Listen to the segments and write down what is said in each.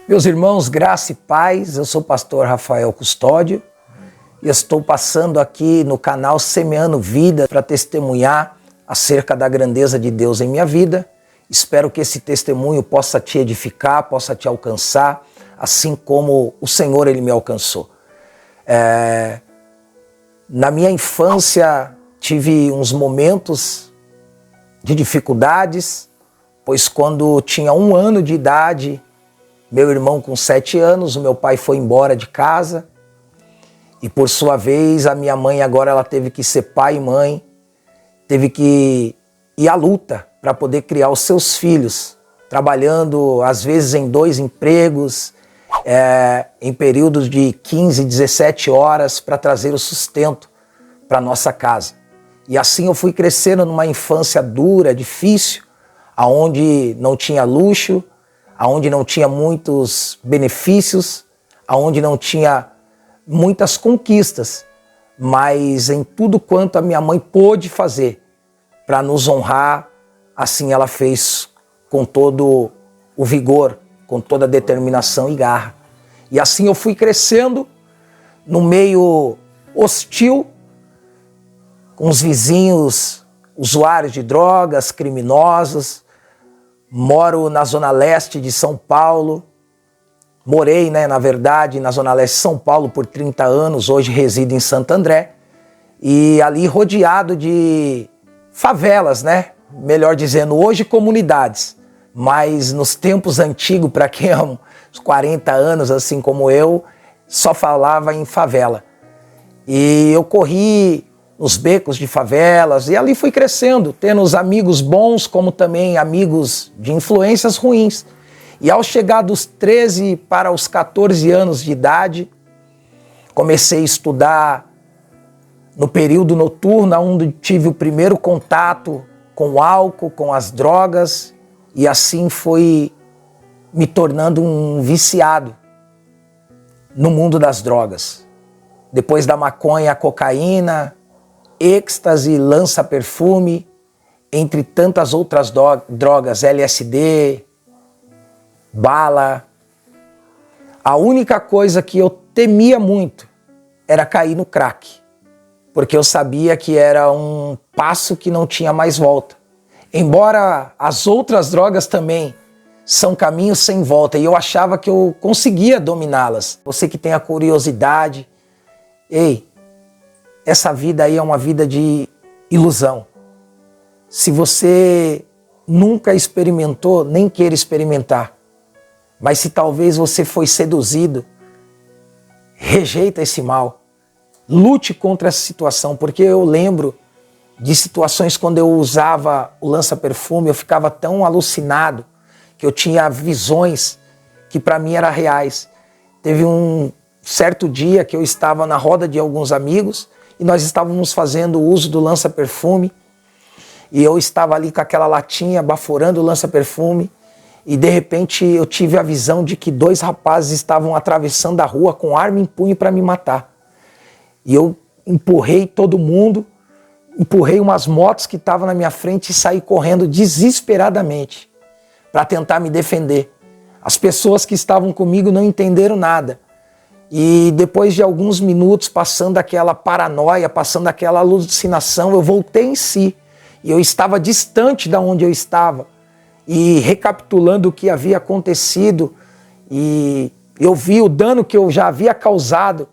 Meus irmãos, graça e paz, eu sou o pastor Rafael Custódio e estou passando aqui no canal Semeando Vida para testemunhar acerca da grandeza de Deus em minha vida. Espero que esse testemunho possa te edificar, possa te alcançar, assim como o Senhor ele me alcançou. Na minha infância tive uns momentos de dificuldades, pois quando tinha 1 ano de idade, meu irmão com 7 anos, o meu pai foi embora de casa e por sua vez a minha mãe agora ela teve que ser pai e mãe, teve que ir à luta para poder criar os seus filhos, trabalhando às vezes em 2 empregos, em períodos de 15, 17 horas para trazer o sustento para nossa casa. E assim eu fui crescendo numa infância dura, difícil, aonde não tinha luxo, aonde não tinha muitos benefícios, aonde não tinha muitas conquistas, mas em tudo quanto a minha mãe pôde fazer para nos honrar, assim ela fez com todo o vigor, com toda a determinação e garra. E assim eu fui crescendo no meio hostil, com os vizinhos usuários de drogas, criminosos. Moro na zona leste de São Paulo, morei, na verdade, na zona leste de São Paulo por 30 anos, hoje resido em Santo André, e ali rodeado de favelas, melhor dizendo, hoje comunidades, mas nos tempos antigos, para quem é uns 40 anos, assim como eu, só falava em favela. E eu corri nos becos de favelas, e ali fui crescendo, tendo os amigos bons, como também amigos de influências ruins. E ao chegar dos 13 para os 14 anos de idade, comecei a estudar no período noturno, onde tive o primeiro contato com o álcool, com as drogas, e assim fui me tornando um viciado no mundo das drogas. Depois da maconha, a cocaína, êxtase, lança-perfume, entre tantas outras drogas, LSD, bala. A única coisa que eu temia muito era cair no crack, porque eu sabia que era um passo que não tinha mais volta. Embora as outras drogas também são caminhos sem volta, e eu achava que eu conseguia dominá-las. Você que tem a curiosidade, essa vida aí é uma vida de ilusão. Se você nunca experimentou, nem queira experimentar. Mas se talvez você foi seduzido, rejeita esse mal. Lute contra essa situação, porque eu lembro de situações quando eu usava o lança-perfume, eu ficava tão alucinado que eu tinha visões que para mim eram reais. Teve um certo dia que eu estava na roda de alguns amigos e nós estávamos fazendo uso do lança-perfume e eu estava ali com aquela latinha baforando o lança-perfume e de repente eu tive a visão de que 2 rapazes estavam atravessando a rua com arma em punho para me matar. E eu empurrei todo mundo, empurrei umas motos que estavam na minha frente e saí correndo desesperadamente para tentar me defender. As pessoas que estavam comigo não entenderam nada. E depois de alguns minutos, passando aquela paranoia, passando aquela alucinação, eu voltei em si. E eu estava distante de onde eu estava. E recapitulando o que havia acontecido, e eu vi o dano que eu já havia causado,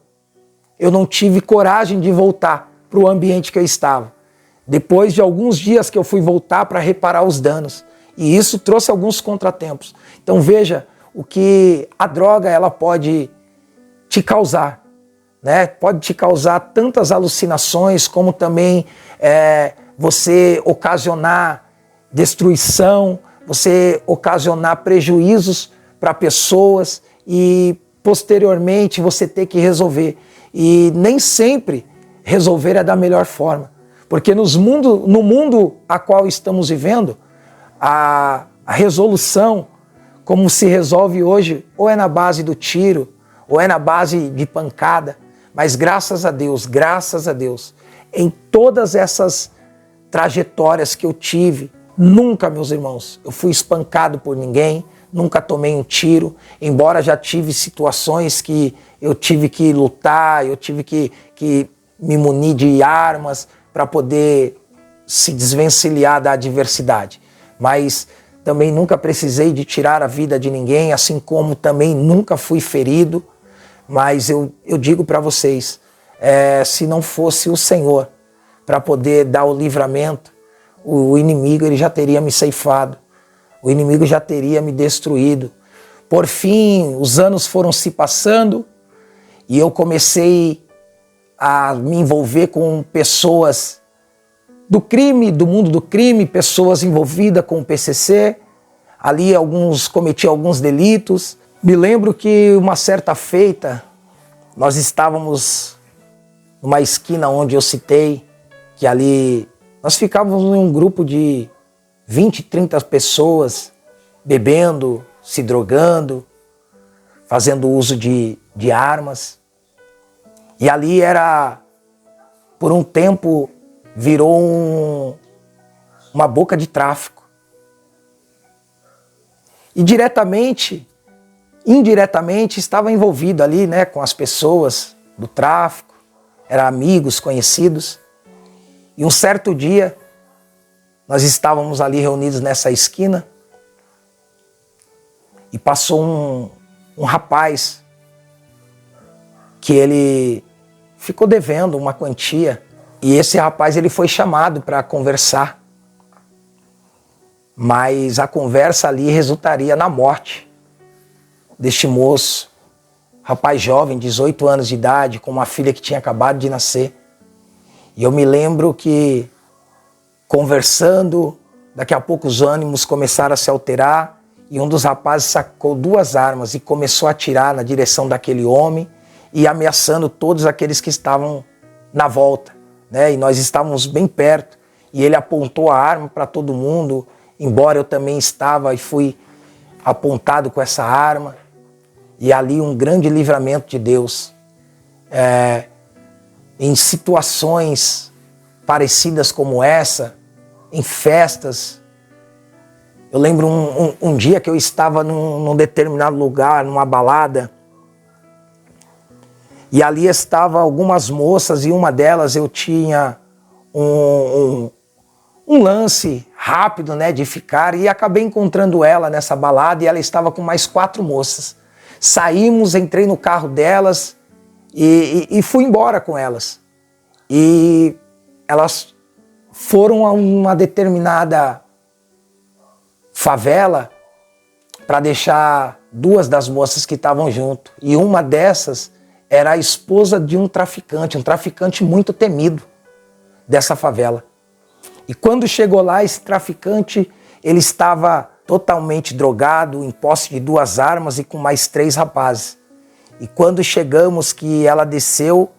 eu não tive coragem de voltar para o ambiente que eu estava. Depois de alguns dias que eu fui voltar para reparar os danos. E isso trouxe alguns contratempos. Então veja o que a droga ela pode te causar, Pode te causar tantas alucinações, como também você ocasionar destruição, você ocasionar prejuízos para pessoas e posteriormente você ter que resolver. E nem sempre resolver é da melhor forma, porque no mundo a qual estamos vivendo, a resolução, como se resolve hoje, ou é na base do tiro, ou é na base de pancada, mas graças a Deus, em todas essas trajetórias que eu tive, nunca, meus irmãos, eu fui espancado por ninguém, nunca tomei um tiro, embora já tive situações que eu tive que lutar, eu tive que me munir de armas para poder se desvencilhar da adversidade. Mas também nunca precisei de tirar a vida de ninguém, assim como também nunca fui ferido. Mas eu digo para vocês, se não fosse o Senhor para poder dar o livramento, o inimigo ele já teria me ceifado, o inimigo já teria me destruído. Por fim, os anos foram se passando e eu comecei a me envolver com pessoas do crime, do mundo do crime, pessoas envolvidas com o PCC. Ali cometiam alguns delitos. Me lembro que uma certa feita, nós estávamos numa esquina onde eu citei, que ali nós ficávamos em um grupo de 20, 30 pessoas, bebendo, se drogando, fazendo uso de armas. E ali por um tempo, virou uma boca de tráfico. E indiretamente, estava envolvido ali, né, com as pessoas do tráfico, eram amigos, conhecidos. E um certo dia, nós estávamos ali reunidos nessa esquina e passou um rapaz que ele ficou devendo uma quantia. E esse rapaz ele foi chamado para conversar. Mas a conversa ali resultaria na morte deste moço, rapaz jovem, 18 anos de idade, com uma filha que tinha acabado de nascer. E eu me lembro que, conversando, daqui a pouco os ânimos começaram a se alterar e um dos rapazes sacou 2 armas e começou a atirar na direção daquele homem e ameaçando todos aqueles que estavam na volta, né? E nós estávamos bem perto e ele apontou a arma para todo mundo, embora eu também estava e fui apontado com essa arma. E ali um grande livramento de Deus. Em situações parecidas como essa, em festas. Eu lembro um dia que eu estava num determinado lugar, numa balada, e ali estavam algumas moças e uma delas eu tinha um lance rápido, né, de ficar, e acabei encontrando ela nessa balada e ela estava com mais 4 moças. Saímos, entrei no carro delas e fui embora com elas. E elas foram a uma determinada favela para deixar 2 das moças que estavam junto. E uma dessas era a esposa de um traficante muito temido dessa favela. E quando chegou lá, esse traficante, ele estava totalmente drogado, em posse de 2 armas e com mais 3 rapazes. E quando chegamos, que ela desceu,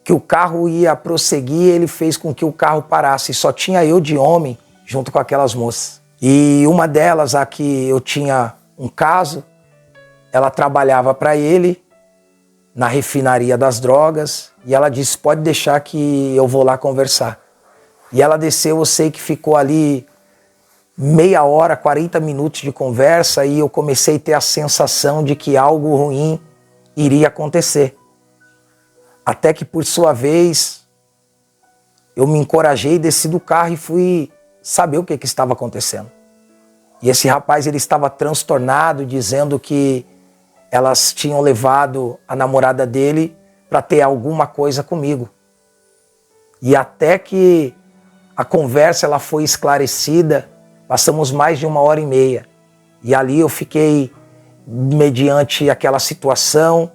que o carro ia prosseguir, ele fez com que o carro parasse. E só tinha eu de homem junto com aquelas moças. E uma delas, a que eu tinha um caso, ela trabalhava para ele na refinaria das drogas. E ela disse, pode deixar que eu vou lá conversar. E ela desceu, eu sei que ficou ali meia hora, 40 minutos de conversa e eu comecei a ter a sensação de que algo ruim iria acontecer. Até que, por sua vez, eu me encorajei, desci do carro e fui saber o que estava acontecendo. E esse rapaz ele estava transtornado, dizendo que elas tinham levado a namorada dele para ter alguma coisa comigo. E até que a conversa ela foi esclarecida, passamos mais de 1h30. E ali eu fiquei, mediante aquela situação,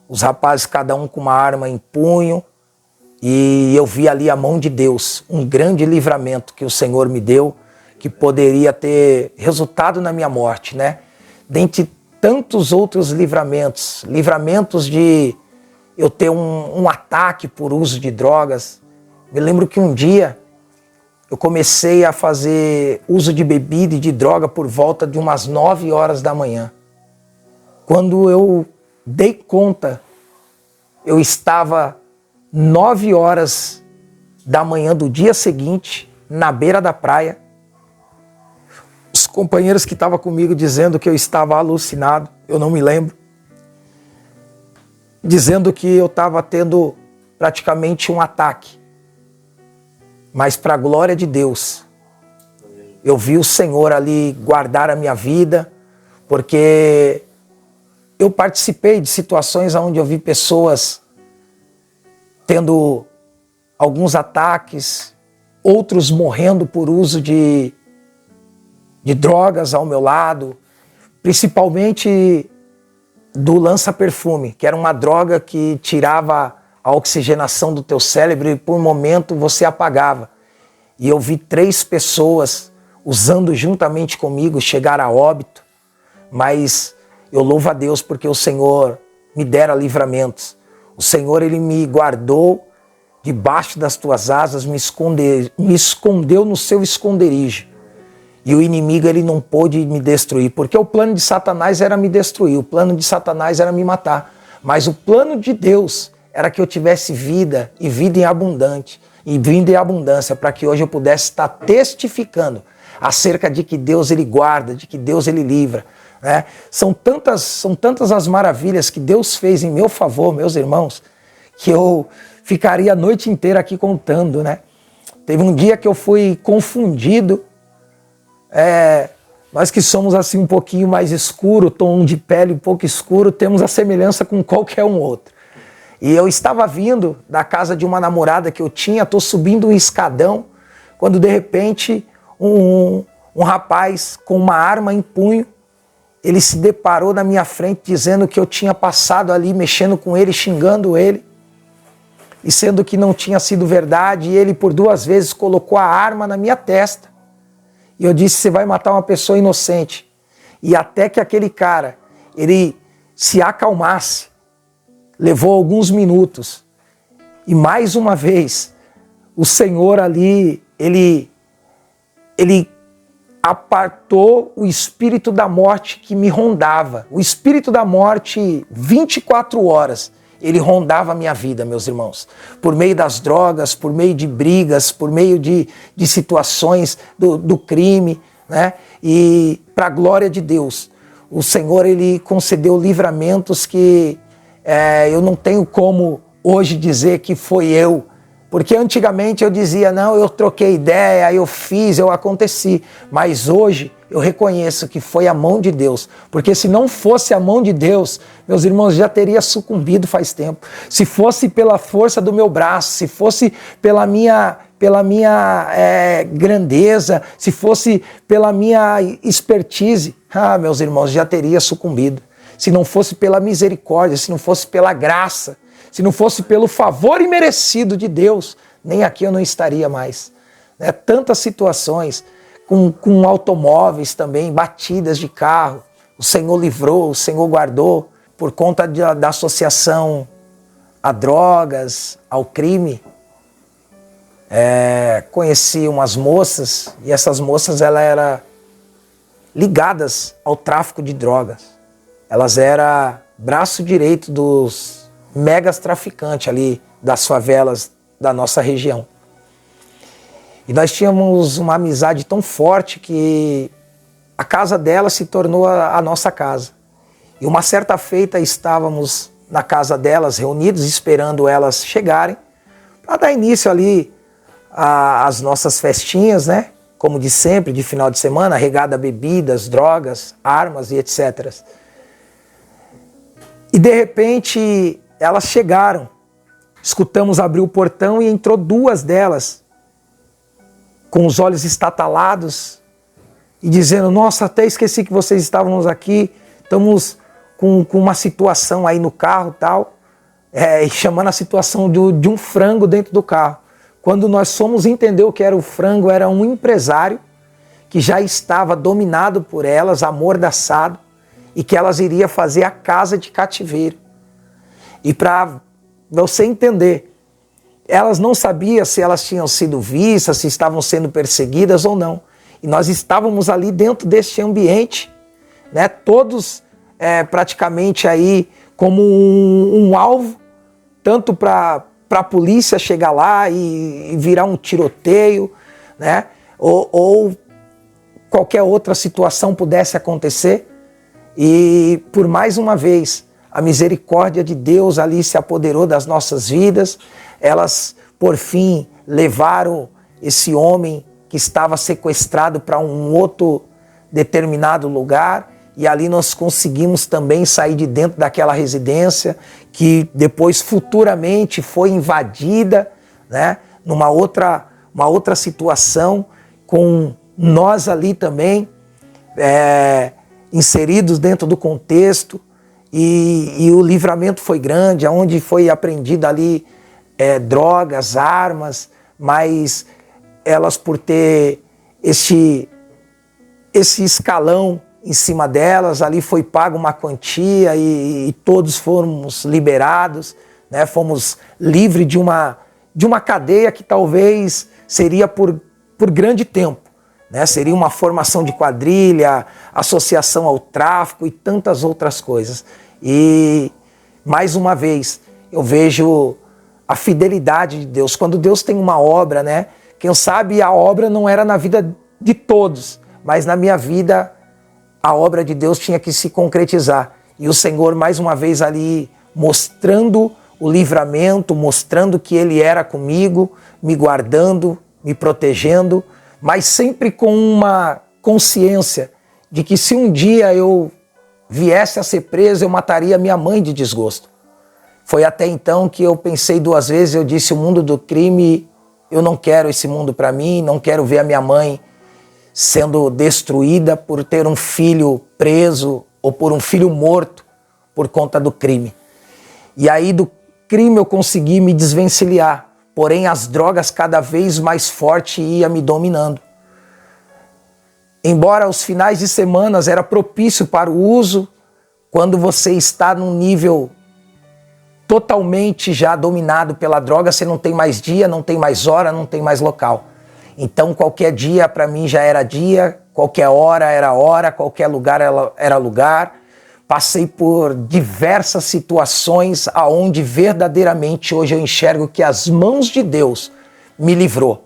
os rapazes cada um com uma arma em punho, e eu vi ali a mão de Deus, um grande livramento que o Senhor me deu, que poderia ter resultado na minha morte, né? Dentre tantos outros livramentos de eu ter um ataque por uso de drogas. Me lembro que um dia eu comecei a fazer uso de bebida e de droga por volta de umas 9 horas da manhã. Quando eu dei conta, eu estava 9 horas da manhã do dia seguinte, na beira da praia. companheiros que estavam comigo dizendo que eu estava alucinado, eu não me lembro. Dizendo que eu estava tendo praticamente um ataque. Mas para a glória de Deus, eu vi o Senhor ali guardar a minha vida, porque eu participei de situações onde eu vi pessoas tendo alguns ataques, outros morrendo por uso de drogas ao meu lado, principalmente do lança-perfume, que era uma droga que tirava a oxigenação do teu cérebro e por um momento você apagava. E eu vi 3 pessoas usando juntamente comigo chegar a óbito, mas eu louvo a Deus porque o Senhor me dera livramentos. O Senhor, Ele me guardou debaixo das tuas asas, me escondeu no seu esconderijo. E o inimigo, ele não pôde me destruir, porque o plano de Satanás era me destruir, o plano de Satanás era me matar. Mas o plano de Deus era que eu tivesse vida e vida em abundante, e vida em abundância, para que hoje eu pudesse estar testificando acerca de que Deus, ele guarda, de que Deus, ele livra. Né? São tantas as maravilhas que Deus fez em meu favor, meus irmãos, que eu ficaria a noite inteira aqui contando. Né? Teve um dia que eu fui confundido. Nós que somos assim um pouquinho mais escuro, tom de pele um pouco escuro, temos a semelhança com qualquer um outro. E eu estava vindo da casa de uma namorada que eu tinha, estou subindo um escadão, quando de repente um rapaz com uma arma em punho, ele se deparou na minha frente dizendo que eu tinha passado ali mexendo com ele, xingando ele, e sendo que não tinha sido verdade, e ele por 2 vezes colocou a arma na minha testa. E eu disse, você vai matar uma pessoa inocente. E até que aquele cara, ele se acalmasse, levou alguns minutos. E mais uma vez, o Senhor ali, ele apartou o espírito da morte que me rondava. O espírito da morte, 24 horas, ele rondava a minha vida, meus irmãos. Por meio das drogas, por meio de brigas, por meio de situações do crime, né? E para a glória de Deus, o Senhor, ele concedeu livramentos que eu não tenho como hoje dizer que foi eu. Porque antigamente eu dizia, não, eu troquei ideia, eu fiz, eu aconteci. Mas hoje eu reconheço que foi a mão de Deus. Porque se não fosse a mão de Deus, meus irmãos, já teria sucumbido faz tempo. Se fosse pela força do meu braço, se fosse pela minha grandeza, se fosse pela minha expertise, meus irmãos, já teria sucumbido. Se não fosse pela misericórdia, se não fosse pela graça, se não fosse pelo favor imerecido de Deus, nem aqui eu não estaria mais. Né? Tantas situações, com automóveis também, batidas de carro, o Senhor livrou, o Senhor guardou, por conta da associação a drogas, ao crime. Conheci umas moças, e essas moças elas eram ligadas ao tráfico de drogas. Elas eram braço direito dos megas traficantes ali das favelas da nossa região. E nós tínhamos uma amizade tão forte que a casa dela se tornou a nossa casa. E uma certa feita estávamos na casa delas, reunidos, esperando elas chegarem, para dar início ali às nossas festinhas, né? Como de sempre, de final de semana, regada a bebidas, drogas, armas e etc. E de repente elas chegaram, escutamos abrir o portão e entrou 2 delas, com os olhos estatalados e dizendo, nossa, até esqueci que vocês estavam aqui, estamos com uma situação aí no carro e tal, e chamando a situação de um frango dentro do carro. Quando nós fomos entender o que era o frango, era um empresário que já estava dominado por elas, amordaçado, e que elas iriam fazer a casa de cativeiro. E para você entender, elas não sabiam se elas tinham sido vistas, se estavam sendo perseguidas ou não. E nós estávamos ali dentro deste ambiente, né, todos praticamente aí como um alvo, tanto para a polícia chegar lá e virar um tiroteio, né, ou qualquer outra situação pudesse acontecer. E por mais uma vez, a misericórdia de Deus ali se apoderou das nossas vidas. Elas, por fim, levaram esse homem que estava sequestrado para um outro determinado lugar, e ali nós conseguimos também sair de dentro daquela residência, que depois futuramente foi invadida, né, uma outra situação, com nós ali também inseridos dentro do contexto, e o livramento foi grande, onde foi aprendida ali drogas, armas, mas elas, por ter esse escalão em cima delas, ali foi paga uma quantia e todos fomos liberados, né? Fomos livres de uma cadeia que talvez seria por grande tempo, né? Seria uma formação de quadrilha, associação ao tráfico e tantas outras coisas. E, mais uma vez, eu vejo a fidelidade de Deus. Quando Deus tem uma obra, né? Quem sabe a obra não era na vida de todos, mas na minha vida a obra de Deus tinha que se concretizar. E o Senhor, mais uma vez ali, mostrando o livramento, mostrando que Ele era comigo, me guardando, me protegendo, mas sempre com uma consciência de que se um dia eu viesse a ser preso, eu mataria minha mãe de desgosto. Foi até então que eu pensei duas vezes, eu disse: o mundo do crime, eu não quero esse mundo para mim, não quero ver a minha mãe sendo destruída por ter um filho preso ou por um filho morto por conta do crime. E aí do crime eu consegui me desvencilhar, porém as drogas cada vez mais forte ia me dominando. Embora os finais de semana era propício para o uso, quando você está num nível totalmente já dominado pela droga, você não tem mais dia, não tem mais hora, não tem mais local. Então qualquer dia para mim já era dia, qualquer hora era hora, qualquer lugar era lugar. Passei por diversas situações aonde verdadeiramente hoje eu enxergo que as mãos de Deus me livrou.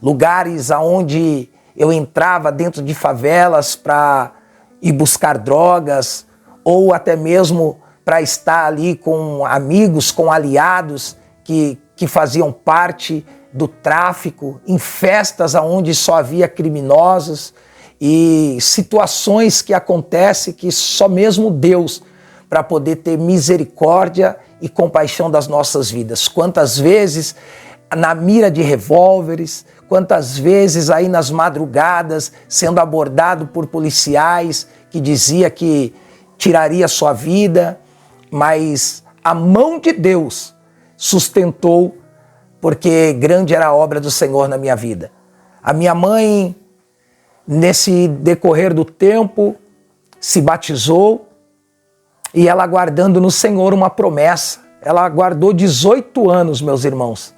Lugares aonde eu entrava dentro de favelas para ir buscar drogas, ou até mesmo para estar ali com amigos, com aliados que faziam parte do tráfico, em festas onde só havia criminosos, e situações que acontecem que só mesmo Deus para poder ter misericórdia e compaixão das nossas vidas. Quantas vezes na mira de revólveres, quantas vezes aí nas madrugadas sendo abordado por policiais que dizia que tiraria sua vida, mas a mão de Deus sustentou, porque grande era a obra do Senhor na minha vida. A minha mãe, nesse decorrer do tempo, se batizou, e ela aguardando no Senhor uma promessa. Ela aguardou 18 anos, meus irmãos,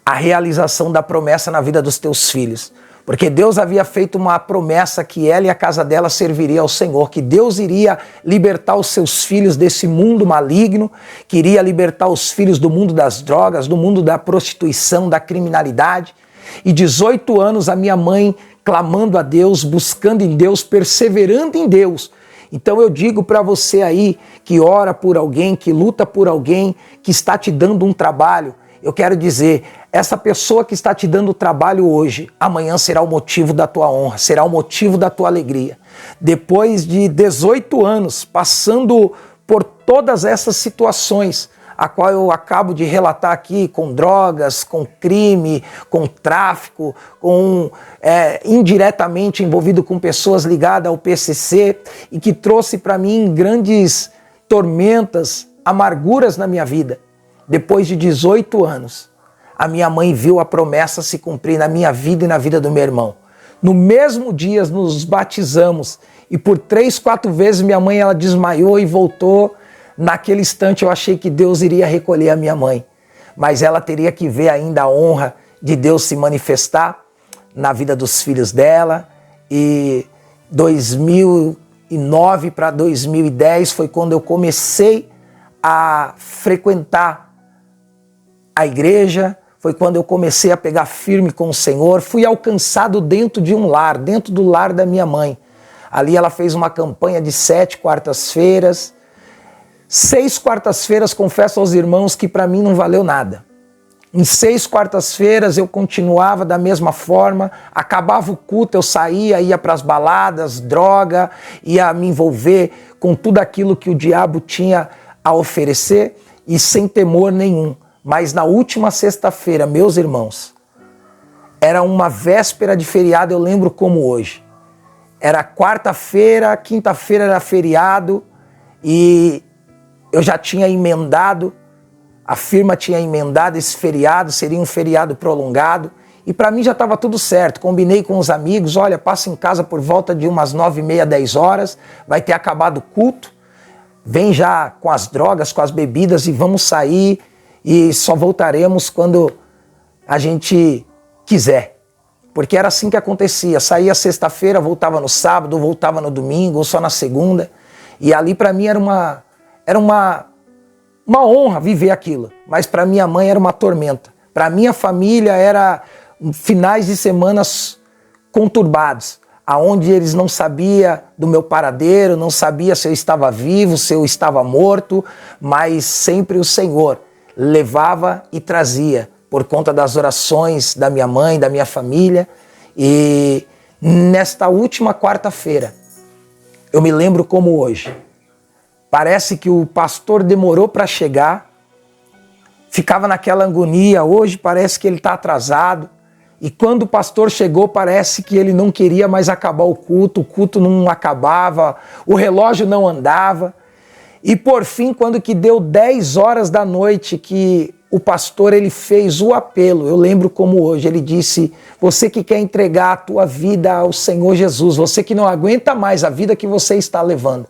a realização da promessa na vida dos teus filhos. Porque Deus havia feito uma promessa que ela e a casa dela serviria ao Senhor, que Deus iria libertar os seus filhos desse mundo maligno, que iria libertar os filhos do mundo das drogas, do mundo da prostituição, da criminalidade. E 18 anos a minha mãe clamando a Deus, buscando em Deus, perseverando em Deus. Então eu digo para você aí que ora por alguém, que luta por alguém, que está te dando um trabalho, eu quero dizer, essa pessoa que está te dando trabalho hoje, amanhã será o motivo da tua honra, será o motivo da tua alegria. Depois de 18 anos passando por todas essas situações, a qual eu acabo de relatar aqui, com drogas, com crime, com tráfico, com indiretamente envolvido com pessoas ligadas ao PCC, e que trouxe para mim grandes tormentas, amarguras na minha vida. Depois de 18 anos, a minha mãe viu a promessa se cumprir na minha vida e na vida do meu irmão. No mesmo dia nos batizamos, e por 3, 4 vezes minha mãe ela desmaiou e voltou. Naquele instante eu achei que Deus iria recolher a minha mãe, mas ela teria que ver ainda a honra de Deus se manifestar na vida dos filhos dela. E 2009 para 2010 foi quando eu comecei a frequentar a igreja, foi quando eu comecei a pegar firme com o Senhor. Fui alcançado dentro de um lar, dentro do lar da minha mãe. Ali ela fez uma campanha de 7 quartas-feiras. 6 quartas-feiras, confesso aos irmãos que para mim não valeu nada. Em 6 quartas-feiras eu continuava da mesma forma, acabava o culto, eu saía, ia para as baladas, droga, ia me envolver com tudo aquilo que o diabo tinha a oferecer e sem temor nenhum. Mas na última sexta-feira, meus irmãos, era uma véspera de feriado, eu lembro como hoje. Era quarta-feira, quinta-feira era feriado e eu já tinha emendado, a firma tinha emendado esse feriado, seria um feriado prolongado. E para mim já estava tudo certo. Combinei com os amigos, olha, passa em casa por volta de umas 9h30, 10 horas, vai ter acabado o culto. Vem já com as drogas, com as bebidas e vamos sair e só voltaremos quando a gente quiser. Porque era assim que acontecia. Saía sexta-feira, voltava no sábado, voltava no domingo ou só na segunda. E ali para mim era uma honra viver aquilo. Mas para minha mãe era uma tormenta. Para minha família era finais de semanas conturbados, aonde eles não sabiam do meu paradeiro, não sabiam se eu estava vivo, se eu estava morto, mas sempre o Senhor levava e trazia por conta das orações da minha mãe, da minha família. E nesta última quarta-feira, eu me lembro como hoje, parece que o pastor demorou para chegar, ficava naquela agonia, hoje parece que ele está atrasado. E quando o pastor chegou, parece que ele não queria mais acabar o culto não acabava, o relógio não andava. E por fim, quando que deu 10 horas da noite, que o pastor ele fez o apelo, eu lembro como hoje, ele disse, você que quer entregar a tua vida ao Senhor Jesus, você que não aguenta mais a vida que você está levando,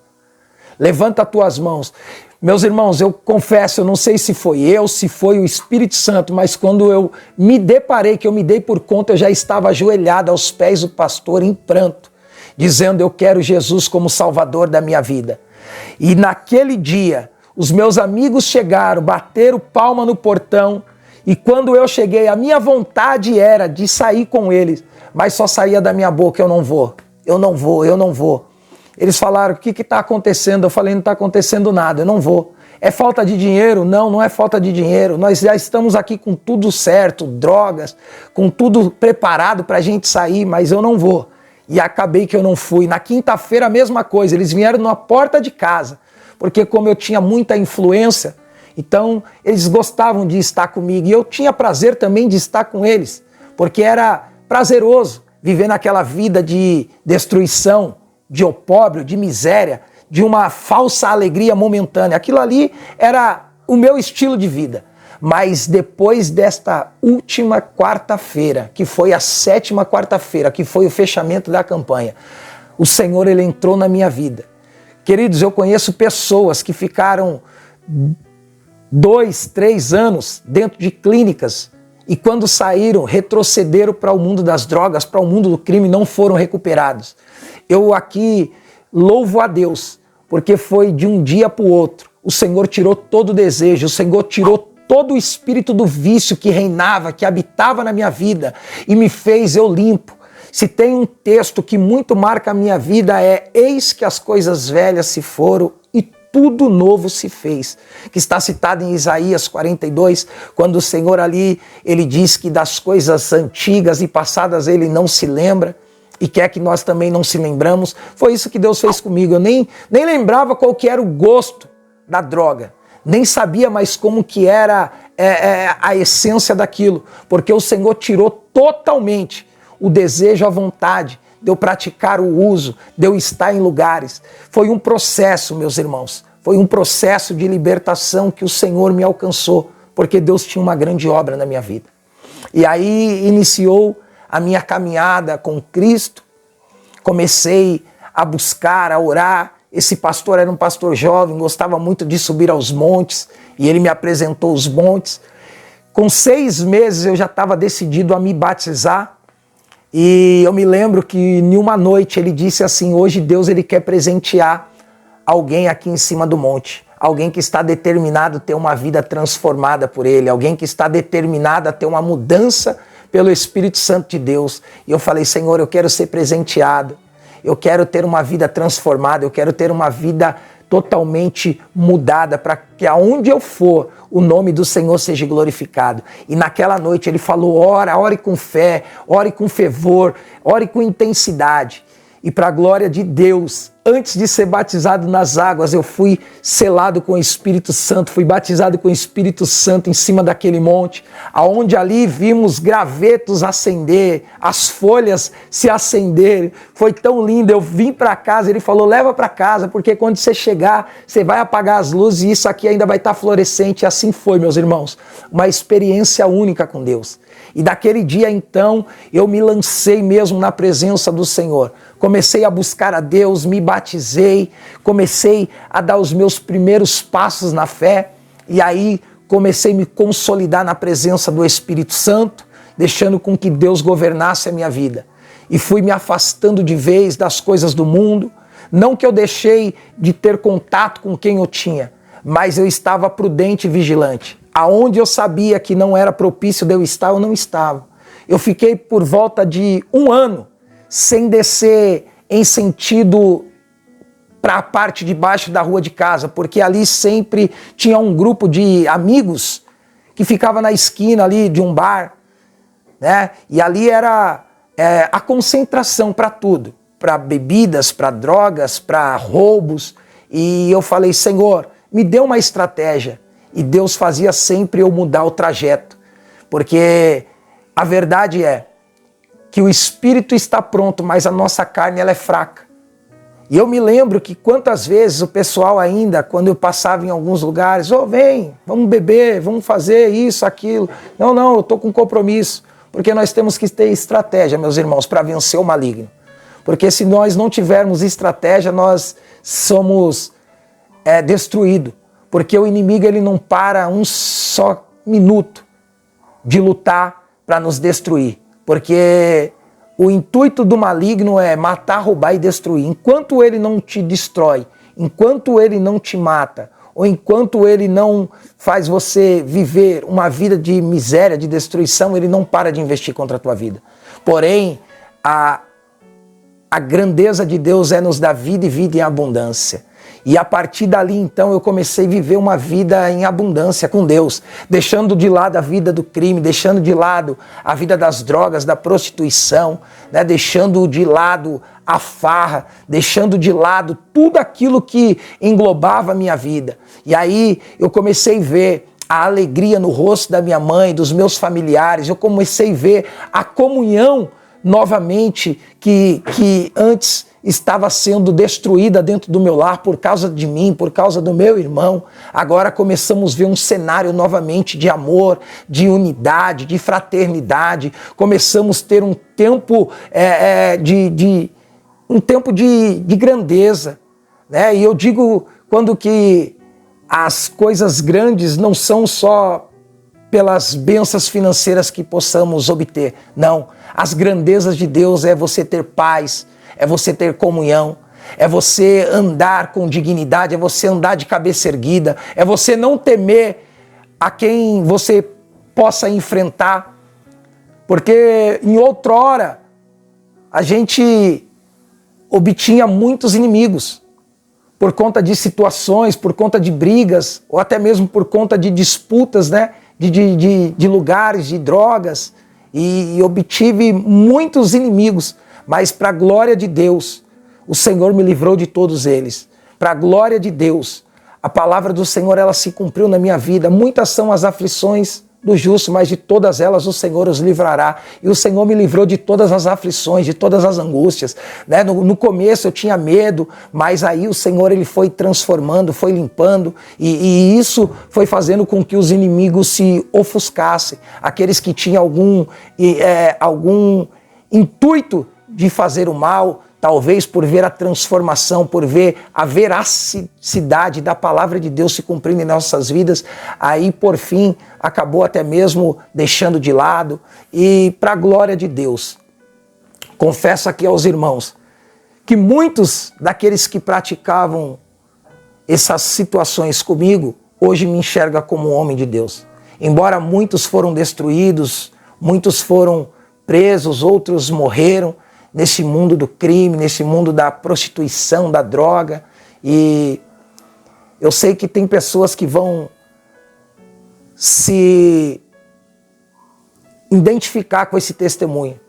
levanta as tuas mãos. Meus irmãos, eu confesso, eu não sei se foi eu, se foi o Espírito Santo, mas quando eu me deparei, que eu me dei por conta, eu já estava ajoelhado aos pés do pastor em pranto, dizendo, eu quero Jesus como Salvador da minha vida. E naquele dia, os meus amigos chegaram, bateram palma no portão, e quando eu cheguei, a minha vontade era de sair com eles, mas só saía da minha boca, eu não vou, eu não vou, eu não vou. Eles falaram, o que está acontecendo? Eu falei, não está acontecendo nada, eu não vou. É falta de dinheiro? Não, não é falta de dinheiro. Nós já estamos aqui com tudo certo, drogas, com tudo preparado para a gente sair, mas eu não vou. E acabei que eu não fui. Na quinta-feira a mesma coisa, eles vieram na porta de casa, porque como eu tinha muita influência, então eles gostavam de estar comigo. E eu tinha prazer também de estar com eles, porque era prazeroso viver naquela vida de destruição, de opróbrio, de miséria, de uma falsa alegria momentânea. Aquilo ali era o meu estilo de vida. Mas depois desta última quarta-feira, que foi a 7ª quarta-feira, que foi o fechamento da campanha, o Senhor ele entrou na minha vida. Queridos, eu conheço pessoas que ficaram 2, 3 anos dentro de clínicas e quando saíram, retrocederam para o mundo das drogas, para o mundo do crime, não foram recuperados. Eu aqui louvo a Deus, porque foi de um dia para o outro. O Senhor tirou todo o desejo, o Senhor tirou todo o espírito do vício que reinava, que habitava na minha vida e me fez eu limpo. Se tem um texto que muito marca a minha vida é eis que as coisas velhas se foram e tudo novo se fez, que está citado em Isaías 42, quando o Senhor ali, ele diz que das coisas antigas e passadas ele não se lembra, e quer que nós também não se lembramos. Foi isso que Deus fez comigo. Eu nem lembrava qual que era o gosto da droga. Nem sabia mais como que era a essência daquilo. Porque o Senhor tirou totalmente o desejo, a vontade de eu praticar o uso, de eu estar em lugares. Foi um processo, meus irmãos. Foi um processo de libertação que o Senhor me alcançou. Porque Deus tinha uma grande obra na minha vida. E aí iniciou a minha caminhada com Cristo, comecei a buscar, a orar. Esse pastor era um pastor jovem, gostava muito de subir aos montes, e ele me apresentou os montes. Com 6 meses eu já estava decidido a me batizar, e eu me lembro que em uma noite ele disse assim, hoje Deus ele quer presentear alguém aqui em cima do monte. alguém que está determinado a ter uma vida transformada por Ele, alguém que está determinado a ter uma mudança pelo Espírito Santo de Deus. E eu falei, Senhor, eu quero ser presenteado, eu quero ter uma vida transformada, eu quero ter uma vida totalmente mudada, para que aonde eu for, o nome do Senhor seja glorificado. E naquela noite ele falou, ore com fé, ore com fervor, ore com intensidade. E para a glória de Deus, antes de ser batizado nas águas, eu fui selado com o Espírito Santo, fui batizado com o Espírito Santo em cima daquele monte, aonde ali vimos gravetos acender, as folhas se acender. Foi tão lindo, eu vim para casa, ele falou, leva para casa, porque quando você chegar, você vai apagar as luzes e isso aqui ainda vai estar florescente. E assim foi, meus irmãos, uma experiência única com Deus. E daquele dia então, eu me lancei mesmo na presença do Senhor. Comecei a buscar a Deus, me batizei, comecei a dar os meus primeiros passos na fé, e aí comecei a me consolidar na presença do Espírito Santo, deixando com que Deus governasse a minha vida. E fui me afastando de vez das coisas do mundo, não que eu deixei de ter contato com quem eu tinha, mas eu estava prudente e vigilante. Aonde eu sabia que não era propício de eu estar, eu não estava. Eu fiquei por volta de 1 ano sem descer em sentido para a parte de baixo da rua de casa, porque ali sempre tinha um grupo de amigos que ficava na esquina ali de um bar, né? E ali era a concentração para tudo, para bebidas, para drogas, para roubos. E eu falei, Senhor, me dê uma estratégia. E Deus fazia sempre eu mudar o trajeto, porque a verdade é que o espírito está pronto, mas a nossa carne ela é fraca. E eu me lembro que quantas vezes o pessoal ainda, quando eu passava em alguns lugares, vem, vamos beber, vamos fazer isso, aquilo. Não, eu estou com compromisso, porque nós temos que ter estratégia, meus irmãos, para vencer o maligno. Porque se nós não tivermos estratégia, nós somos destruídos. Porque o inimigo ele não para um só minuto de lutar para nos destruir. Porque o intuito do maligno é matar, roubar e destruir. Enquanto ele não te destrói, enquanto ele não te mata, ou enquanto ele não faz você viver uma vida de miséria, de destruição, ele não para de investir contra a tua vida. Porém, a grandeza de Deus é nos dar vida e vida em abundância. E a partir dali, então, eu comecei a viver uma vida em abundância com Deus, deixando de lado a vida do crime, deixando de lado a vida das drogas, da prostituição, né? Deixando de lado a farra, deixando de lado tudo aquilo que englobava a minha vida. E aí eu comecei a ver a alegria no rosto da minha mãe, dos meus familiares, eu comecei a ver a comunhão novamente que antes estava sendo destruída dentro do meu lar por causa de mim, por causa do meu irmão. Agora começamos a ver um cenário novamente de amor, de unidade, de fraternidade. Começamos a ter um tempo de grandeza, né? E eu digo quando que as coisas grandes não são só pelas bênçãos financeiras que possamos obter. Não, as grandezas de Deus é você ter paz, é você ter comunhão, é você andar com dignidade, é você andar de cabeça erguida, é você não temer a quem você possa enfrentar, porque em outrora a gente obtinha muitos inimigos por conta de situações, por conta de brigas, ou até mesmo por conta de disputas, né? De lugares, de drogas, e obtive muitos inimigos, mas para a glória de Deus, o Senhor me livrou de todos eles. Para a glória de Deus, a palavra do Senhor ela se cumpriu na minha vida. Muitas são as aflições do justo, mas de todas elas o Senhor os livrará. E o Senhor me livrou de todas as aflições, de todas as angústias, né? No começo eu tinha medo, mas aí o Senhor ele foi transformando, foi limpando, e isso foi fazendo com que os inimigos se ofuscassem. Aqueles que tinham algum intuito de fazer o mal, talvez por ver a transformação, por ver a veracidade da palavra de Deus se cumprindo em nossas vidas, aí por fim acabou até mesmo deixando de lado. E para a glória de Deus, confesso aqui aos irmãos que muitos daqueles que praticavam essas situações comigo, hoje me enxerga como um homem de Deus. Embora muitos foram destruídos, muitos foram presos, outros morreram nesse mundo do crime, nesse mundo da prostituição, da droga. E eu sei que tem pessoas que vão se identificar com esse testemunho.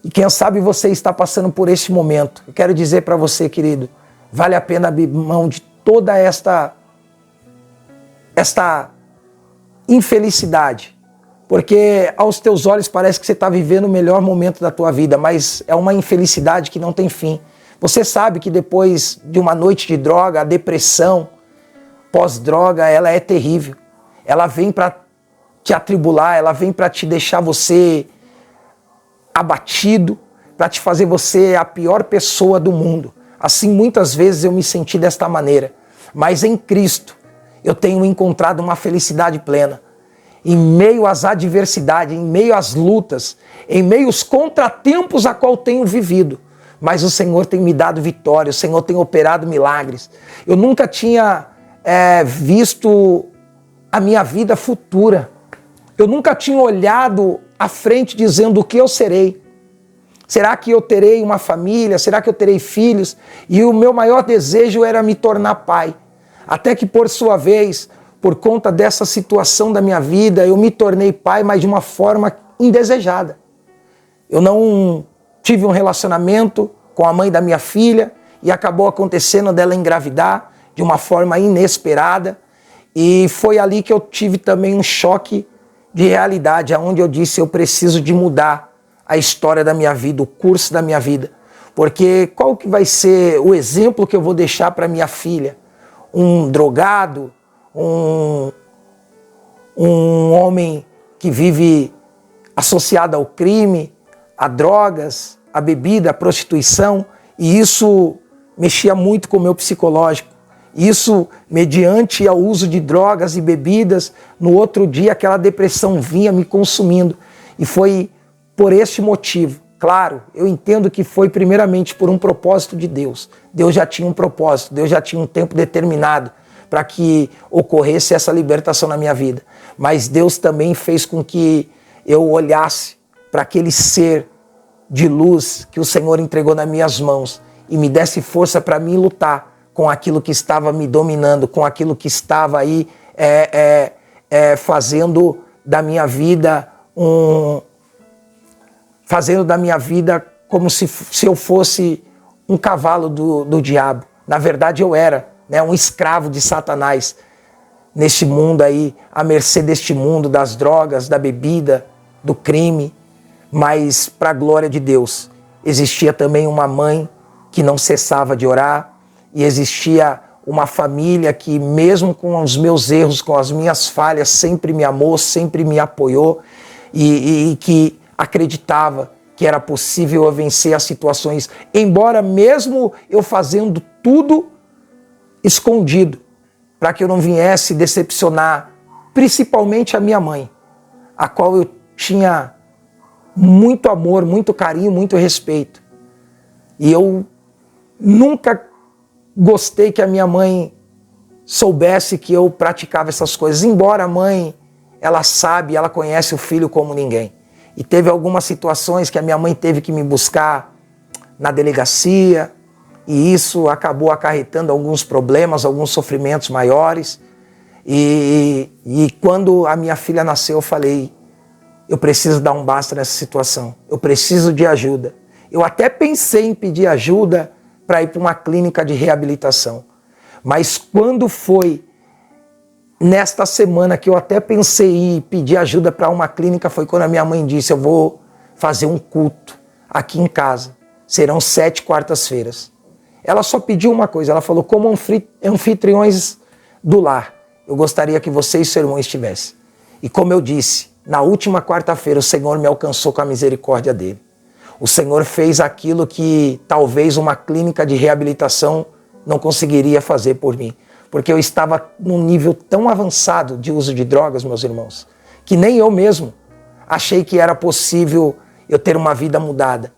E quem sabe você está passando por esse momento. Eu quero dizer para você, querido, vale a pena abrir mão de toda esta infelicidade. Porque aos teus olhos parece que você está vivendo o melhor momento da tua vida, mas é uma infelicidade que não tem fim. Você sabe que depois de uma noite de droga, a depressão pós-droga, ela é terrível. Ela vem para te atribular, ela vem para te deixar você abatido, para te fazer você a pior pessoa do mundo. Assim, muitas vezes eu me senti desta maneira. Mas em Cristo, eu tenho encontrado uma felicidade plena. Em meio às adversidades, em meio às lutas, em meio aos contratempos a qual tenho vivido. Mas o Senhor tem me dado vitória, o Senhor tem operado milagres. Eu nunca tinha visto a minha vida futura. Eu nunca tinha olhado à frente dizendo o que eu serei. Será que eu terei uma família? Será que eu terei filhos? E o meu maior desejo era me tornar pai. Até que, por sua vez, por conta dessa situação da minha vida, eu me tornei pai, mas de uma forma indesejada. Eu não tive um relacionamento com a mãe da minha filha e acabou acontecendo dela engravidar de uma forma inesperada. E foi ali que eu tive também um choque de realidade, onde eu disse, eu preciso de mudar a história da minha vida, o curso da minha vida. Porque qual que vai ser o exemplo que eu vou deixar para minha filha? Um drogado, um homem que vive associado ao crime, a drogas, a bebida, a prostituição, e isso mexia muito com o meu psicológico. Isso, mediante ao uso de drogas e bebidas, no outro dia aquela depressão vinha me consumindo. E foi por este motivo. Claro, eu entendo que foi primeiramente por um propósito de Deus. Deus já tinha um propósito, Deus já tinha um tempo determinado para que ocorresse essa libertação na minha vida. Mas Deus também fez com que eu olhasse para aquele ser de luz que o Senhor entregou nas minhas mãos e me desse força para mim lutar com aquilo que estava me dominando, com aquilo que estava aí fazendo da minha vida como se eu fosse um cavalo do diabo. Na verdade eu era, né, um escravo de Satanás neste mundo aí, à mercê deste mundo, das drogas, da bebida, do crime. Mas para a glória de Deus, existia também uma mãe que não cessava de orar, e existia uma família que, mesmo com os meus erros, com as minhas falhas, sempre me amou, sempre me apoiou e que acreditava que era possível eu vencer as situações, embora mesmo eu fazendo tudo escondido, para que eu não viesse decepcionar, principalmente a minha mãe, a qual eu tinha muito amor, muito carinho, muito respeito. E eu nunca gostei que a minha mãe soubesse que eu praticava essas coisas. Embora a mãe, ela sabe, ela conhece o filho como ninguém. E teve algumas situações que a minha mãe teve que me buscar na delegacia, e isso acabou acarretando alguns problemas, alguns sofrimentos maiores. E quando a minha filha nasceu, eu falei, eu preciso dar um basta nessa situação. Eu preciso de ajuda. Eu até pensei em pedir ajuda para ir para uma clínica de reabilitação. Mas quando foi nesta semana que eu até pensei em pedir ajuda para uma clínica, foi quando a minha mãe disse, eu vou fazer um culto aqui em casa. Serão 7 quartas-feiras. Ela só pediu uma coisa, ela falou, como anfitriões do lar, eu gostaria que você e seu irmão estivessem. E como eu disse, na última quarta-feira o Senhor me alcançou com a misericórdia dele. O Senhor fez aquilo que talvez uma clínica de reabilitação não conseguiria fazer por mim. Porque eu estava num nível tão avançado de uso de drogas, meus irmãos, que nem eu mesmo achei que era possível eu ter uma vida mudada.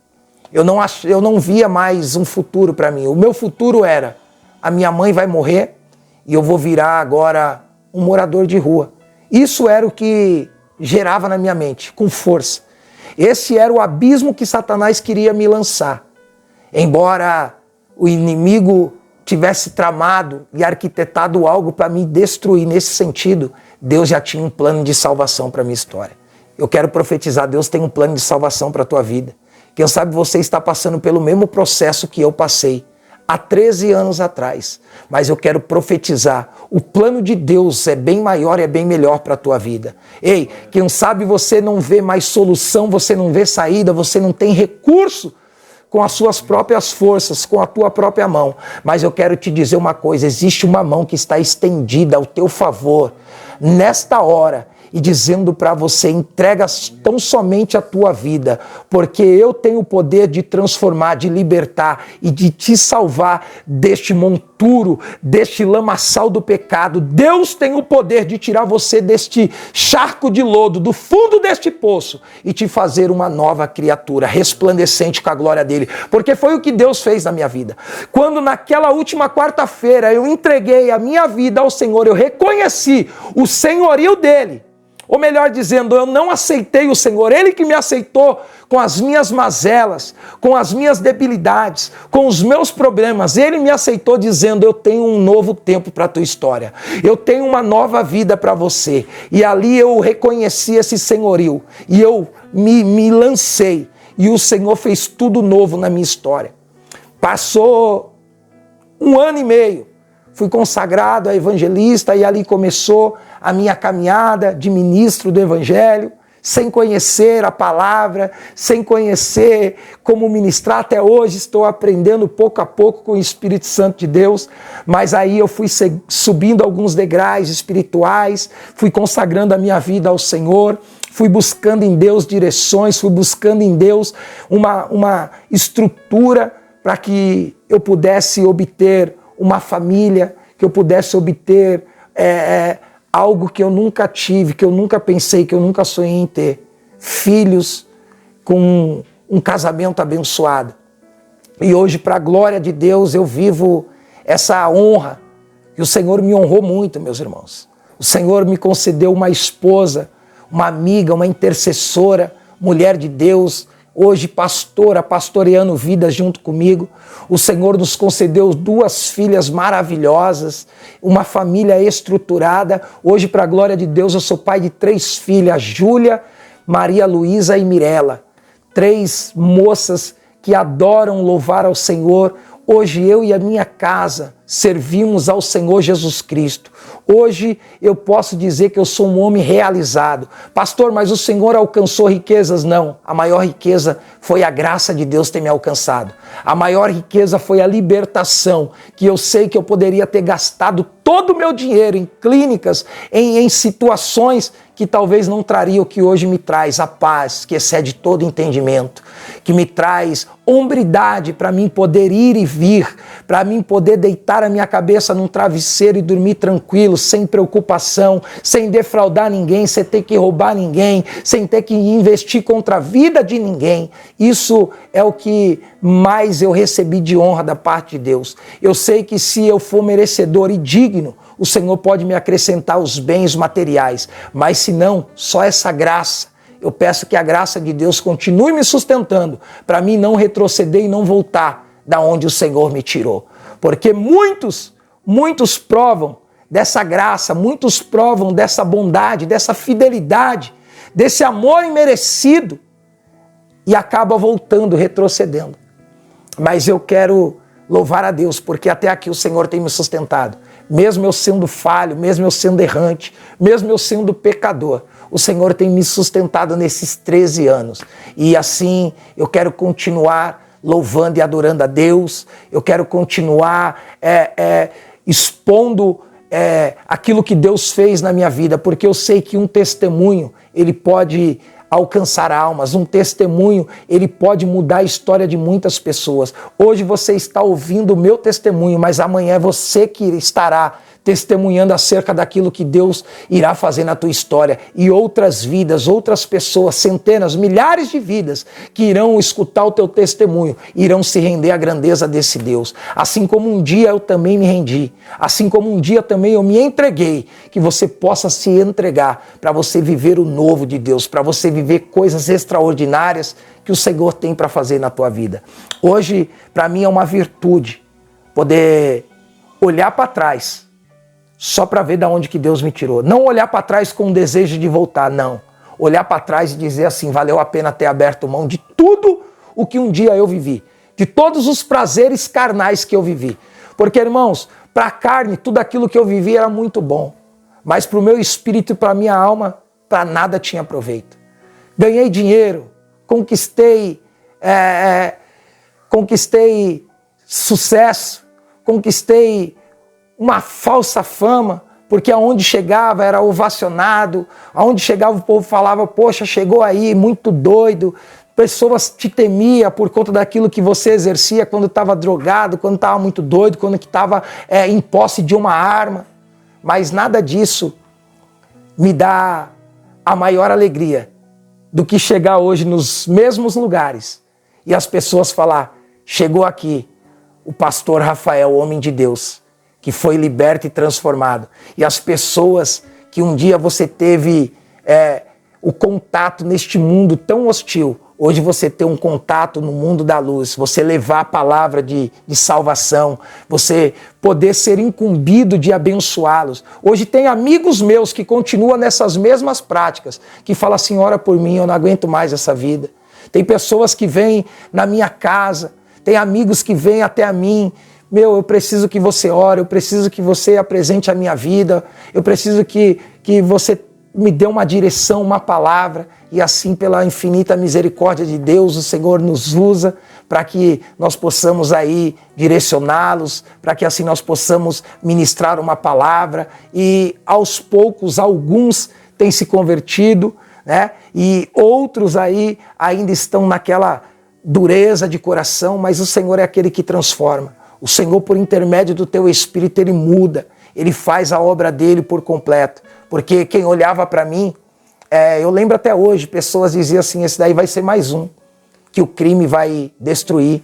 Eu não via mais um futuro para mim. O meu futuro era a minha mãe vai morrer e eu vou virar agora um morador de rua. Isso era o que gerava na minha mente, com força. Esse era o abismo que Satanás queria me lançar. Embora o inimigo tivesse tramado e arquitetado algo para me destruir nesse sentido, Deus já tinha um plano de salvação para a minha história. Eu quero profetizar, Deus tem um plano de salvação para a tua vida. Quem sabe você está passando pelo mesmo processo que eu passei há 13 anos atrás. Mas eu quero profetizar, o plano de Deus é bem maior e é bem melhor para a tua vida. Ei, quem sabe você não vê mais solução, você não vê saída, você não tem recurso com as suas próprias forças, com a tua própria mão. Mas eu quero te dizer uma coisa, existe uma mão que está estendida ao teu favor nesta hora e dizendo para você, entrega tão somente a tua vida, porque eu tenho o poder de transformar, de libertar e de te salvar deste monturo, deste lamaçal do pecado. Deus tem o poder de tirar você deste charco de lodo, do fundo deste poço e te fazer uma nova criatura, resplandecente com a glória dele, porque foi o que Deus fez na minha vida. Quando naquela última quarta-feira eu entreguei a minha vida ao Senhor, eu reconheci o senhorio dele. Ou melhor dizendo, eu não aceitei o Senhor, Ele que me aceitou com as minhas mazelas, com as minhas debilidades, com os meus problemas. Ele me aceitou dizendo, eu tenho um novo tempo para a tua história, eu tenho uma nova vida para você. E ali eu reconheci esse senhorio, e eu me lancei, e o Senhor fez tudo novo na minha história. Passou 1 ano e meio, fui consagrado a evangelista e ali começou a minha caminhada de ministro do Evangelho, sem conhecer a palavra, sem conhecer como ministrar. Até hoje estou aprendendo pouco a pouco com o Espírito Santo de Deus, mas aí eu fui subindo alguns degraus espirituais, fui consagrando a minha vida ao Senhor, fui buscando em Deus direções, fui buscando em Deus uma estrutura para que eu pudesse obter uma família, que eu pudesse obter algo que eu nunca tive, que eu nunca pensei, que eu nunca sonhei em ter. Filhos com um casamento abençoado. E hoje, para a glória de Deus, eu vivo essa honra. E o Senhor me honrou muito, meus irmãos. O Senhor me concedeu uma esposa, uma amiga, uma intercessora, mulher de Deus, hoje pastora, pastoreando vidas junto comigo. O Senhor nos concedeu 2 filhas maravilhosas, uma família estruturada. Hoje, para a glória de Deus, eu sou pai de 3 filhas, Júlia, Maria Luísa e Mirela. 3 moças que adoram louvar ao Senhor. Hoje eu e a minha casa servimos ao Senhor Jesus Cristo. Hoje eu posso dizer que eu sou um homem realizado. Pastor, mas o Senhor alcançou riquezas? Não. A maior riqueza foi a graça de Deus ter me alcançado. A maior riqueza foi a libertação, que eu sei que eu poderia ter gastado todo o meu dinheiro em clínicas, em situações que talvez não traria o que hoje me traz, a paz que excede todo entendimento, que me traz hombridade para mim poder ir e vir, para mim poder deitar a minha cabeça num travesseiro e dormir tranquilo, sem preocupação, sem defraudar ninguém, sem ter que roubar ninguém, sem ter que investir contra a vida de ninguém. Isso é o que mais eu recebi de honra da parte de Deus. Eu sei que se eu for merecedor e digno, o Senhor pode me acrescentar os bens materiais, mas se não, só essa graça. Eu peço que a graça de Deus continue me sustentando, para mim não retroceder e não voltar da onde o Senhor me tirou. Porque muitos provam dessa graça, muitos provam dessa bondade, dessa fidelidade, desse amor imerecido e acaba voltando, retrocedendo. Mas eu quero louvar a Deus, porque até aqui o Senhor tem me sustentado. Mesmo eu sendo falho, mesmo eu sendo errante, mesmo eu sendo pecador, o Senhor tem me sustentado nesses 13 anos. E assim eu quero continuar louvando e adorando a Deus, eu quero continuar expondo aquilo que Deus fez na minha vida, porque eu sei que um testemunho, ele pode alcançar almas, um testemunho, ele pode mudar a história de muitas pessoas. Hoje você está ouvindo o meu testemunho, mas amanhã é você que estará testemunhando acerca daquilo que Deus irá fazer na tua história. E outras vidas, outras pessoas, centenas, milhares de vidas que irão escutar o teu testemunho, irão se render à grandeza desse Deus. Assim como um dia eu também me rendi, assim como um dia também eu me entreguei, que você possa se entregar para você viver o novo de Deus, para você viver coisas extraordinárias que o Senhor tem para fazer na tua vida. Hoje, para mim, é uma virtude poder olhar para trás só para ver de onde que Deus me tirou. Não olhar para trás com o desejo de voltar, não. Olhar para trás e dizer assim, valeu a pena ter aberto mão de tudo o que um dia eu vivi, de todos os prazeres carnais que eu vivi. Porque, irmãos, para a carne, tudo aquilo que eu vivi era muito bom, mas para o meu espírito e para a minha alma, para nada tinha proveito. Ganhei dinheiro, conquistei sucesso, conquistei uma falsa fama, porque aonde chegava era ovacionado, aonde chegava o povo falava, poxa, chegou aí, muito doido, pessoas te temiam por conta daquilo que você exercia quando estava drogado, quando estava muito doido, quando estava em posse de uma arma, mas nada disso me dá a maior alegria do que chegar hoje nos mesmos lugares e as pessoas falar, chegou aqui o pastor Rafael, homem de Deus, que foi liberto e transformado. E as pessoas que um dia você teve o contato neste mundo tão hostil, hoje você tem um contato no mundo da luz, você levar a palavra de salvação, você poder ser incumbido de abençoá-los. Hoje tem amigos meus que continuam nessas mesmas práticas, que falam assim, ora por mim, eu não aguento mais essa vida. Tem pessoas que vêm na minha casa, tem amigos que vêm até a mim, eu preciso que você ore, eu preciso que você apresente a minha vida, eu preciso que você me dê uma direção, uma palavra, e assim pela infinita misericórdia de Deus, o Senhor nos usa para que nós possamos aí direcioná-los, para que assim nós possamos ministrar uma palavra, e aos poucos alguns têm se convertido, né? E outros aí ainda estão naquela dureza de coração, mas o Senhor é aquele que transforma. O Senhor, por intermédio do teu Espírito, Ele muda, Ele faz a obra dEle por completo. Porque quem olhava para mim, eu lembro até hoje, pessoas diziam assim, esse daí vai ser mais um, que o crime vai destruir,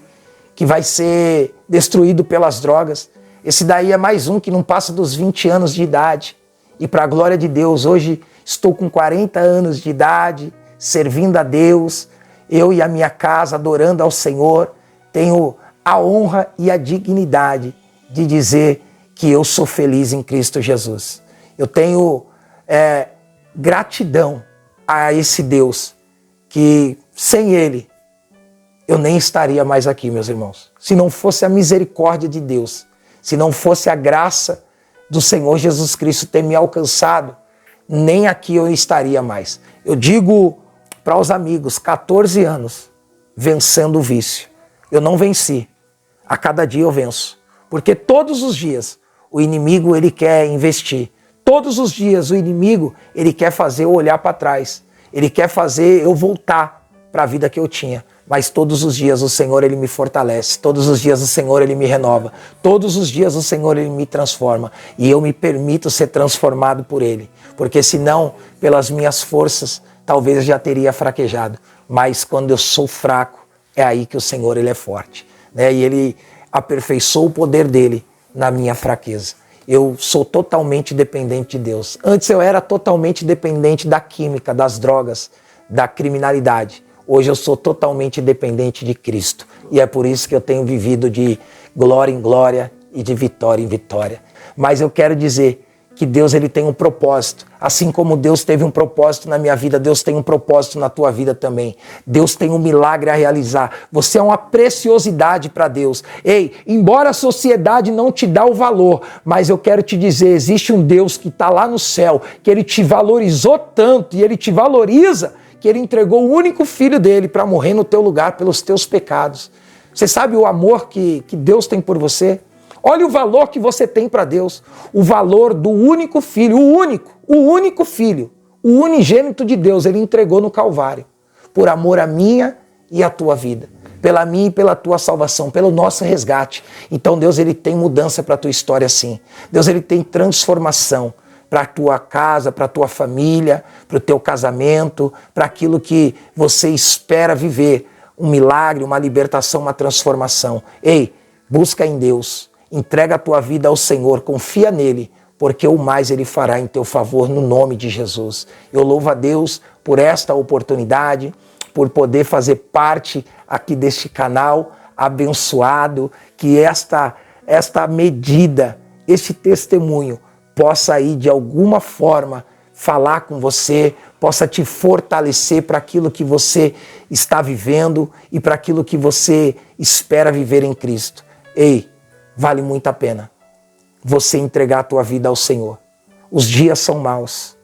que vai ser destruído pelas drogas. Esse daí é mais um que não passa dos 20 anos de idade. E para a glória de Deus, hoje estou com 40 anos de idade, servindo a Deus, eu e a minha casa adorando ao Senhor, tenho a honra e a dignidade de dizer que eu sou feliz em Cristo Jesus. Eu tenho gratidão a esse Deus, que sem Ele eu nem estaria mais aqui, meus irmãos. Se não fosse a misericórdia de Deus, se não fosse a graça do Senhor Jesus Cristo ter me alcançado, nem aqui eu estaria mais. Eu digo para os amigos, 14 anos vencendo o vício. Eu não venci. A cada dia eu venço. Porque todos os dias o inimigo ele quer investir. Todos os dias o inimigo ele quer fazer eu olhar para trás. Ele quer fazer eu voltar para a vida que eu tinha. Mas todos os dias o Senhor ele me fortalece. Todos os dias o Senhor ele me renova. Todos os dias o Senhor ele me transforma. E eu me permito ser transformado por Ele. Porque senão, pelas minhas forças, talvez eu já teria fraquejado. Mas quando eu sou fraco, é aí que o Senhor ele é forte, né? E Ele aperfeiçoou o poder dEle na minha fraqueza. Eu sou totalmente dependente de Deus. Antes eu era totalmente dependente da química, das drogas, da criminalidade. Hoje eu sou totalmente dependente de Cristo. E é por isso que eu tenho vivido de glória em glória e de vitória em vitória. Mas eu quero dizer que Deus ele tem um propósito. Assim como Deus teve um propósito na minha vida, Deus tem um propósito na tua vida também. Deus tem um milagre a realizar. Você é uma preciosidade para Deus. Ei, embora a sociedade não te dá o valor, mas eu quero te dizer, existe um Deus que está lá no céu, que Ele te valorizou tanto e Ele te valoriza, que Ele entregou o único filho dele para morrer no teu lugar pelos teus pecados. Você sabe o amor que Deus tem por você? Olha o valor que você tem para Deus, o valor do único filho, o único filho, o unigênito de Deus, Ele entregou no Calvário, por amor à minha e à tua vida. pela minha e pela tua salvação, pelo nosso resgate. Então Deus, ele tem mudança para a tua história sim. Deus, ele tem transformação para a tua casa, para a tua família, para o teu casamento, para aquilo que você espera viver. Um milagre, uma libertação, uma transformação. Ei, busca em Deus, entrega a tua vida ao Senhor, confia nele, porque o mais ele fará em teu favor no nome de Jesus. Eu louvo a Deus por esta oportunidade, por poder fazer parte aqui deste canal abençoado, que esta medida, este testemunho possa aí de alguma forma falar com você, possa te fortalecer para aquilo que você está vivendo e para aquilo que você espera viver em Cristo. Ei, vale muito a pena você entregar a tua vida ao Senhor. Os dias são maus.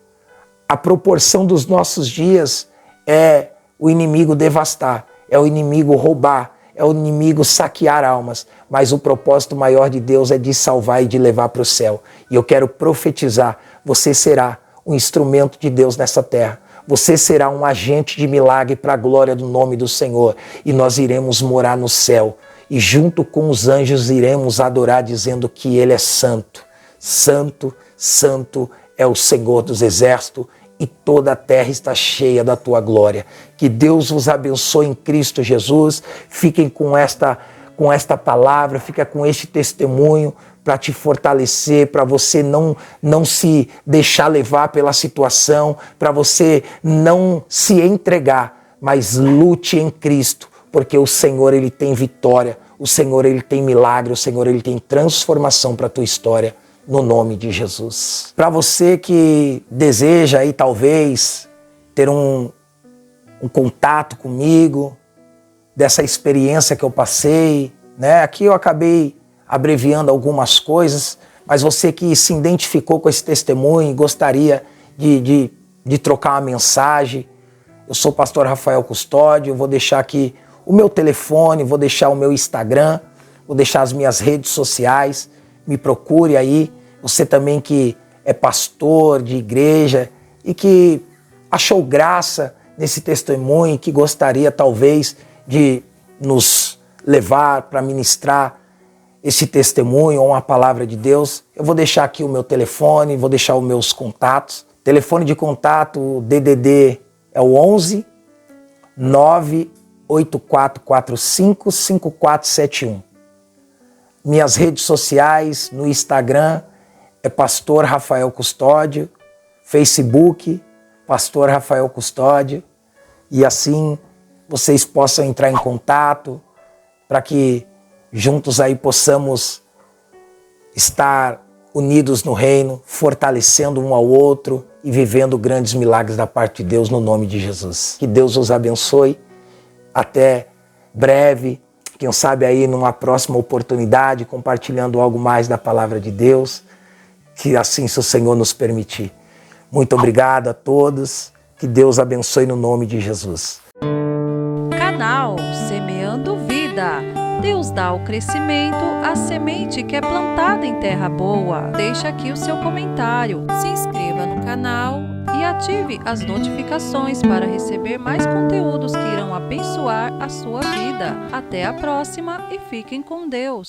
A proporção dos nossos dias é o inimigo devastar, é o inimigo roubar, é o inimigo saquear almas, mas o propósito maior de Deus é de salvar e de levar para o céu. E eu quero profetizar, você será um instrumento de Deus nessa terra. Você será um agente de milagre para a glória do nome do Senhor. E nós iremos morar no céu. E junto com os anjos iremos adorar dizendo que Ele é santo. Santo, santo é o Senhor dos exércitos e toda a terra está cheia da tua glória. Que Deus vos abençoe em Cristo Jesus. Fiquem com esta palavra, fica com este testemunho para te fortalecer, para você não se deixar levar pela situação, para você não se entregar, mas lute em Cristo, porque o Senhor, ele tem vitória, o Senhor, ele tem milagre, o Senhor, ele tem transformação para a tua história, no nome de Jesus. Para você que deseja aí talvez ter um contato comigo, dessa experiência que eu passei, né? Aqui eu acabei abreviando algumas coisas, mas você que se identificou com esse testemunho e gostaria de trocar uma mensagem, eu sou o pastor Rafael Custódio, vou deixar aqui o meu telefone, vou deixar o meu Instagram, vou deixar as minhas redes sociais, me procure aí. Você também que é pastor de igreja e que achou graça nesse testemunho, que gostaria talvez de nos levar para ministrar esse testemunho ou uma palavra de Deus, eu vou deixar aqui o meu telefone, vou deixar os meus contatos. Telefone de contato, DDD é o 11 98445 5471. Minhas redes sociais, no Instagram é Pastor Rafael Custódio, Facebook, Pastor Rafael Custódio, e assim vocês possam entrar em contato para que juntos aí possamos estar unidos no reino, fortalecendo um ao outro e vivendo grandes milagres da parte de Deus no nome de Jesus. Que Deus os abençoe. Até breve, quem sabe aí numa próxima oportunidade, compartilhando algo mais da palavra de Deus, que assim se o Senhor nos permitir. Muito obrigado a todos, que Deus abençoe no nome de Jesus. Canal Semeando Vida. Deus dá o crescimento à semente que é plantada em terra boa. Deixa aqui o seu comentário, se inscreva no canal e ative as notificações para receber mais conteúdos que irão abençoar a sua vida. Até a próxima e fiquem com Deus.